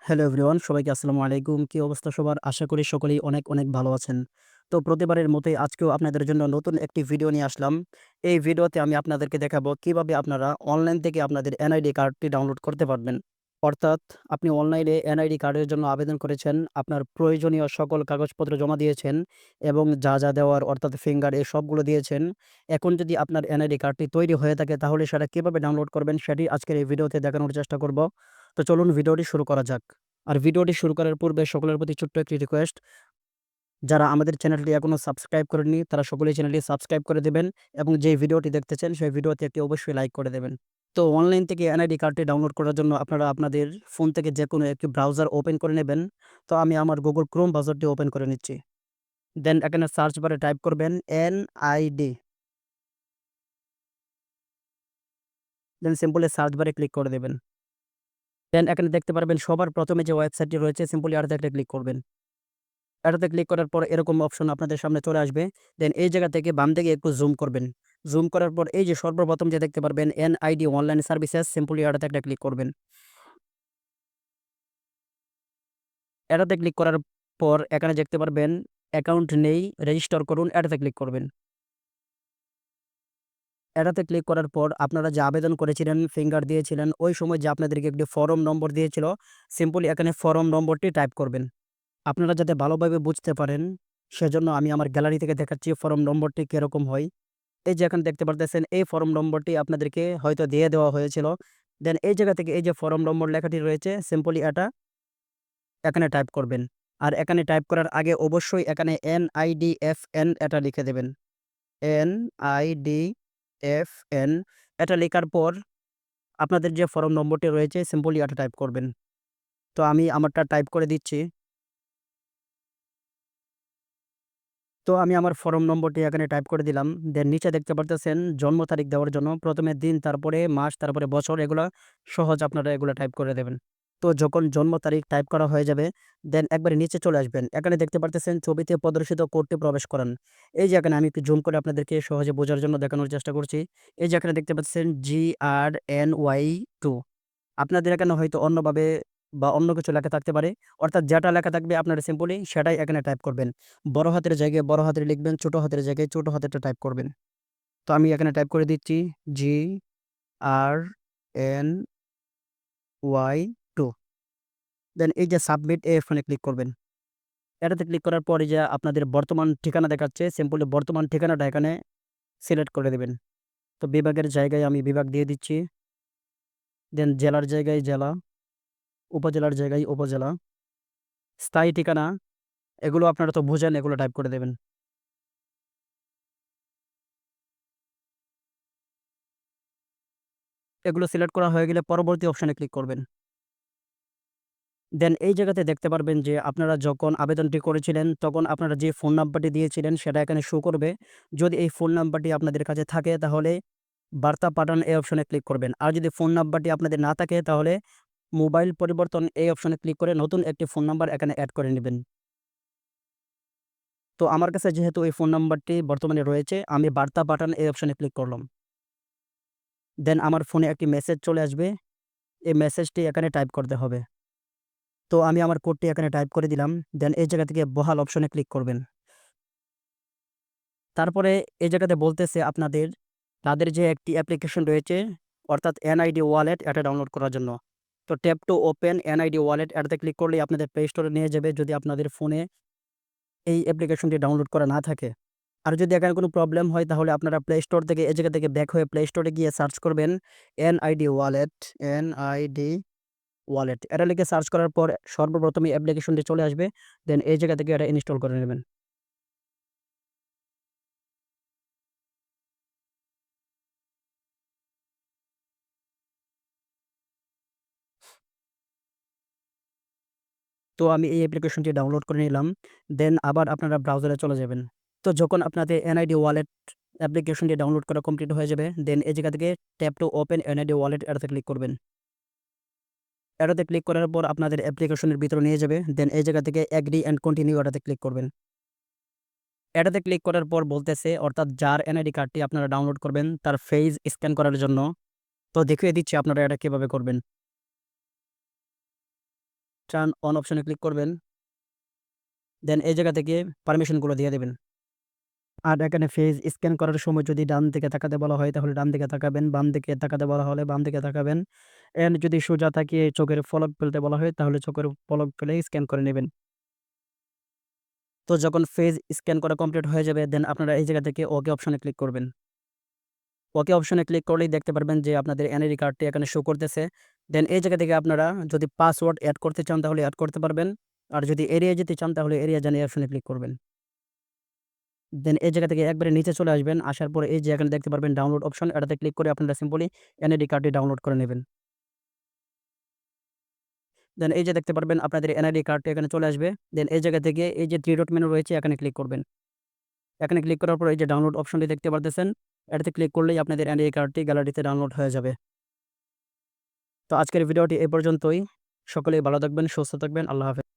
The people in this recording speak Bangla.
হ্যালো এভরিওয়ান, সবাইকে আসসালামু আলাইকুম। কি অবস্থা সবার? আশা করি সকলেই অনেক, অনেক ভালো আছেন। তো প্রতিবারের মতোই আজকেও আপনাদের জন্য নতুন একটি ভিডিও নিয়ে আসলাম। এই ভিডিওতে আমি আপনাদেরকে দেখাবো কিভাবে আপনারা অনলাইন থেকে আপনাদের এনআইডি কার্ডটি ডাউনলোড করতে পারবেন। অর্থাৎ আপনি অনলাইনে এনআইডি কার্ডের জন্য আবেদন করেছেন, আপনার প্রয়োজনীয় সকল কাগজপত্র জমা দিয়েছেন এবং যা দেওয়ার অর্থাৎ ফিঙ্গার এই সবগুলো দিয়েছেন। এখন যদি আপনার এনআইডি কার্ডটি তৈরি হয়ে থাকে তাহলে সেটা কিভাবে ডাউনলোড করবেন সেটি আজকের এই ভিডিওতে দেখানোর চেষ্টা করব। তো চলুন ভিডিওটি শুরু করা যাক। আর ভিডিওটি শুরু করার পূর্বে সকলের প্রতি ছোট্ট একটি রিকোয়েস্ট, যারা আমাদের চ্যানেলটি এখনো সাবস্ক্রাইব করেননি তারা সকলেই চ্যানেলটি সাবস্ক্রাইব করে দিবেন এবং যেই ভিডিওটি দেখতেছেন সেই ভিডিওতে একটি অবশ্যই লাইক করে দেবেন। তো অনলাইন থেকে এনআইডি কার্ডটি ডাউনলোড করার জন্য আপনারা আপনাদের ফোন থেকে যেকোনো একটি ব্রাউজার ওপেন করে নেবেন। তো আমি আমার Google Chrome ব্রাউজারটি ওপেন করে নিচ্ছি। দেন এখানে সার্চ বারে টাইপ করবেন এনআইডি। দেন সিম্পলি সার্চ বারে ক্লিক করে দেবেন। দেন এখানে দেখতে পারবেন সবার প্রথমে যে ওয়েবসাইটটি রয়েছে সিম্পলি এটাতে একটা ক্লিক করবেন। এটাতে ক্লিক করার পর এরকম অপশন আপনাদের সামনে চলে আসবে। দেন এই জায়গা থেকে বাম দিকে একটু জুম করবেন। জুম করার পর এই যে সর্বপ্রথম যে দেখতে পারবেন এনআইডি অনলাইন সার্ভিসেস, সিম্পলি এটাতে একটা ক্লিক করবেন। এটাতে ক্লিক করার পর এখানে দেখতে পারবেন অ্যাকাউন্ট নেই, রেজিস্টার করুন, এটাতে ক্লিক করবেন। এটাতে ক্লিক করার পর আপনারা যে আবেদন করেছিলেন, ফিঙ্গার দিয়েছিলেন, ওই সময় যে আপনাদেরকে একটি ফরম নম্বর দিয়েছিল, সিম্পলি এখানে ফরম নম্বরটি টাইপ করবেন। আপনারা যাতে ভালোভাবে বুঝতে পারেন সেজন্য আমি আমার গ্যালারি থেকে দেখাচ্ছি ফরম নম্বরটি কিরকম হয়। এই যে এখানে দেখতে পারতেছেন এই ফরম নম্বরটি আপনাদেরকে হয়তো দিয়ে দেওয়া হয়েছিল। দেন এই জায়গা থেকে এই যে ফরম নম্বর লেখাটি রয়েছে সিম্পলি এটা এখানে টাইপ করবেন। আর এখানে টাইপ করার আগে অবশ্যই এখানে NIDFN এটা লিখে দেবেন। NIDFN এটা লেখার পর আপনাদের যে ফরম নম্বরটি রয়েছে সিম্পলি এটা টাইপ করবেন। তো আমি আমারটা টাইপ করে দিচ্ছি। তো আমি আমার ফরম নম্বরটি এখানে টাইপ করে দিলাম। দেন নিচে দেখতে পারতেছেন জন্ম তারিখ দেওয়ার জন্য ১ম এ দিন, তারপরে মাস, তারপরে বছর, এগুলা সহজ আপনারা এগুলা টাইপ করে দেবেন। তো যখন জন্ম তারিখ টাইপ করা হয়ে যাবে, দেন একবারে নিচে চলে আসবেন। এখানে দেখতে পারতেছেন ছবিতে প্রদর্শিত কোডটি প্রবেশ করান। এই যে এখানে আমি একটু জুম করে আপনাদেরকে সহজে বোঝার জন্য দেখানোর চেষ্টা করছি। এই যে এখানে দেখতে পাচ্ছেন GRNY2। আপনাদের এখানে হয়তো অন্যভাবে বা অন্য কিছু লেখা থাকতে পারে। অর্থাৎ যেটা লেখা থাকবে আপনারা সিম্পলি সেটাই এখানে টাইপ করবেন। বড় হাতের জায়গায় বড় হাতের লিখবেন, ছোট হাতের জায়গায় ছোট হাতেরটা টাইপ করবেন। তো আমি এখানে টাইপ করে দিচ্ছি GRNY2। দেন এই যে সাবমিট এই অপশনে ক্লিক করবেন। এটাতে ক্লিক করার পরে যে আপনাদের বর্তমান ঠিকানা দেখাচ্ছে, সিম্পলি বর্তমান ঠিকানাটা এখানে সিলেক্ট করে দিবেন। তো বিভাগের জায়গায় আমি বিভাগ দিয়ে দিচ্ছি। দেন জেলার জায়গায় জেলা, উপজেলার জায়গায় উপজেলা, স্থায়ী ঠিকানা, এগুলো আপনারা তো বুঝেন, এগুলো টাইপ করে দেবেন। এগুলো সিলেক্ট করা হয়ে গেলে পরবর্তী অপশনে ক্লিক করবেন। দেন এই জায়গাতে দেখতে পারবেন যে আপনারা যখন আবেদনটি করেছিলেন তখন আপনারা যে ফোন নাম্বারটি দিয়েছিলেন সেটা এখানে শো করবে। যদি এই ফোন নাম্বারটি আপনাদের কাছে থাকে তাহলে বার্তা পাঠান এই অপশনে ক্লিক করবেন। আর যদি ফোন নাম্বারটি আপনাদের না থাকে তাহলে মোবাইল পরিবর্তন এই অপশনে ক্লিক করে নতুন একটি ফোন নাম্বার এখানে এড করে নিবেন। তো আমার কাছে যেহেতু এই ফোন নাম্বারটি বর্তমানে রয়েছে, আমি বার্তা পাঠান এই অপশনে ক্লিক করলাম। দেন আমার ফোনে একটি মেসেজ চলে আসবে। এই মেসেজটি এখানে টাইপ করতে হবে। তো আমি আমার কোডটি এখানে টাইপ করে দিলাম। দেন এই জায়গা থেকে বহাল অপশনে ক্লিক করবেন। তারপরে এই জায়গাতে বলতেছে আপনাদের তাদের যে একটি অ্যাপ্লিকেশন রয়েছে অর্থাৎ এনআইডি ওয়ালেট এটা ডাউনলোড করার জন্য। তো tap to open NID wallet এটাতে ক্লিক করলেই আপনাদের প্লে স্টোরে নিয়ে যাবে যদি আপনাদের ফোনে এই অ্যাপ্লিকেশনটি ডাউনলোড করা না থাকে। আর যদি এখানে কোনো প্রবলেম হয় তাহলে আপনারা প্লে স্টোর থেকে এই জায়গা থেকে ব্যাক হয়ে প্লে স্টোরে গিয়ে সার্চ করবেন এনআইডি ওয়ালেট, এনআইডি ওয়ালেট। এটা লিখে সার্চ করার পর সর্বপ্রথম এই অ্যাপ্লিকেশনটি চলে আসবে। দেন এই জায়গা থেকে এটা ইনস্টল করে নেবেন। তো আমি এই অ্যাপ্লিকেশনটি ডাউনলোড করে নিলাম। দেন আবার আপনারা ব্রাউজারে চলে যাবেন। তো যখন আপনাদের এনআইডি ওয়ালেট অ্যাপ্লিকেশনটি ডাউনলোড করা কমপ্লিট হয়ে যাবে, দেন এই জায়গা থেকে tap to open NID wallet এটাতে ক্লিক করবেন। এটাতে ক্লিক করার পর আপনাদের অ্যাপ্লিকেশনের ভিতরে নিয়ে যাবে। দেন এই জায়গা থেকে এগ্রি অ্যান্ড কন্টিনিউ এটাতে ক্লিক করবেন। এটাতে ক্লিক করার পর বলতেছে অর্থাৎ যার এনআইডি কার্ডটি আপনারা ডাউনলোড করবেন তার ফেস স্ক্যান করার জন্য। তো দেখিয়ে দিচ্ছি আপনারা এটা কিভাবে করবেন। টার্ন অন অপশনে ক্লিক করবেন। দেন এই জায়গা থেকে পারমিশনগুলো দিয়ে দেবেন। আর এখানে ফেস স্ক্যান করার সময় যদি ডান দিকে তাকাতে বলা হয় তাহলে ডান দিকে তাকাবেন, বাম দিকে তাকাতে বলা হলে বাম দিকে তাকাবেন। এন্ড যদি সোজা তাকিয়ে চোখের পলক ফেলতে বলা হয় তাহলে চোখের পলক ফেলে স্ক্যান করে নেবেন। তো যখন ফেস স্ক্যান করা কমপ্লিট হয়ে যাবে দেন আপনারা এই জায়গা থেকে ওকে অপশনে ক্লিক করবেন। ওকে অপশনে ক্লিক করলেই দেখতে পারবেন যে আপনাদের এনআইডি কার্ডটি এখানে শো করতেছে। দেন এই জায়গা থেকে আপনারা যদি পাসওয়ার্ড এড করতে চান তাহলে এড করতে পারবেন। আর যদি এড়িয়ে যেতে চান তাহলে এড়িয়ে যান এই অপশনে ক্লিক করবেন। দেন এই জায়গা থেকে একবারে নিচে চলে আসবেন। আসার পরে এই যে এখানে দেখতে পারবেন ডাউনলোড অপশন, এটাতে ক্লিক করে আপনারা সিম্পলি এনআইডি কার্ডটি ডাউনলোড করে নেবেন। দেন এই যে দেখতে পারবেন আপনাদের এনআইডি কার্ডটি এখানে চলে আসবে। দেন এই জায়গা থেকে এই যে 3 ডট মেনু রয়েছে এখানে ক্লিক করবেন। এখানে ক্লিক করার পর এই যে ডাউনলোড অপশনটি দেখতে পারতেছেন, এটাতে ক্লিক করলেই আপনাদের এনআইডি কার্ডটি গ্যালারিতে ডাউনলোড হয়ে যাবে। তো আজকের ভিডিওটি এই পর্যন্তই। সকলেই ভালো থাকবেন, সুস্থ থাকবেন। আল্লাহ হাফেজ।